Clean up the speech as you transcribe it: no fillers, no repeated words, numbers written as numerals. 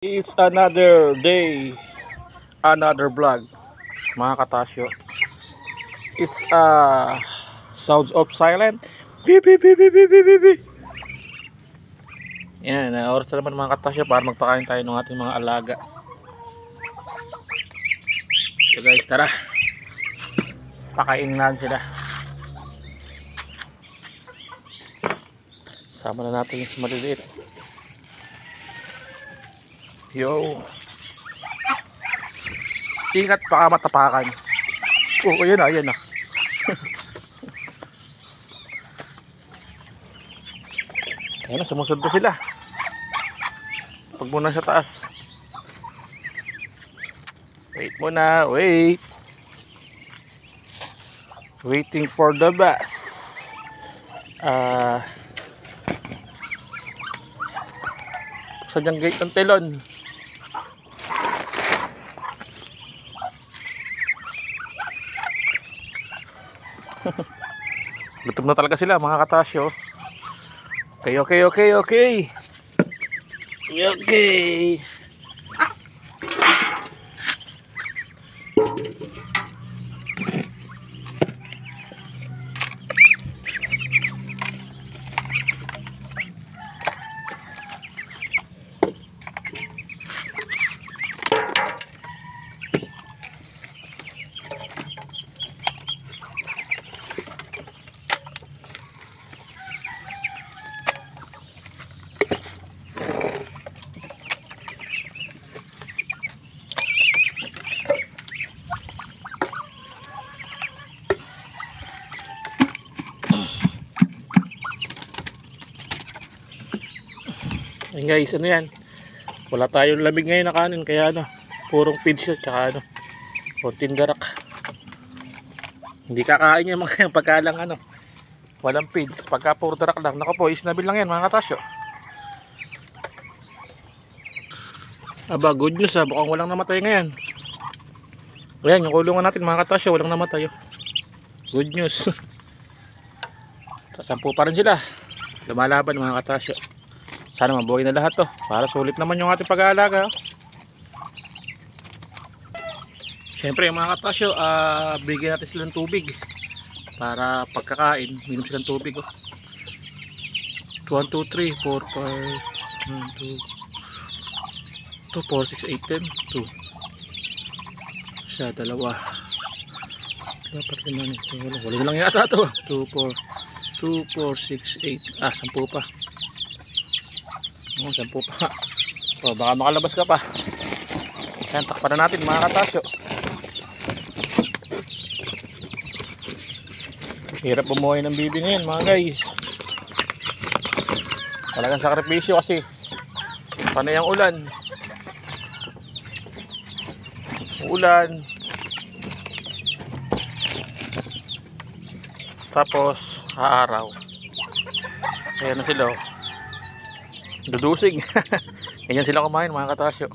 It's another day, another vlog, mga katasyo. It's sounds of silent. Beep, beep, beep, beep, beep, beep, beep. Yan, oras na naman mga katasyo para magpakain tayo ng ating mga alaga. So guys, tara. Pakainin natin sila. Sama na natin yung maliliit. Yo. Ingat, baka matapakan. Oh, ayan na, ayan na. Ayan na, sumusunod na sila. Pag muna sa taas. Wait muna, wait. Waiting for the bus. Buksan yung gate ng telon. Gutom na talaga sila mga katasyo. Okay, okay, okay, okay. Okay. Ayun guys, ano yan? Wala tayong lamig ngayon na kanin, kaya ano, purong feeds yun, tsaka ano, konting darak. Hindi kakain yung mga pagkalang ano, walang feeds, pagka puro darak lang. Naku po, isnabil lang yan mga katasyo. Aba, good news mukhang walang namatay ngayon. Ayan, yung kulungan natin mga katasyo, walang namatay. Good news. Sasampu pa rin sila. Lumalaban mga katasyo. Sana mabuhay na lahat to. Para sulit naman yung ating pag-aalaga. Siyempre yung mga katasyo, bigyan natin silang tubig. Para pagkakain, minom silang tubig. 1, 2, 3, 4, 5, 1, 2, 4, 6, 8, 10, 2. Isa, dalawa. Dapat naman ito. Wala lang yata to. 2, 4, 6, 8. 10 pa. Oh, 10 pa. So, baka makalabas ka pa. Yan, takpan na natin mga katasyo. Hirap bumuhay ng bibi ngayon mga guys. Talagang sakripisyo kasi panay ang ulan. Ulan. Tapos haaraw. Ayan na sila oh. Dudusig. Ganyan sila kumain mga katasyo.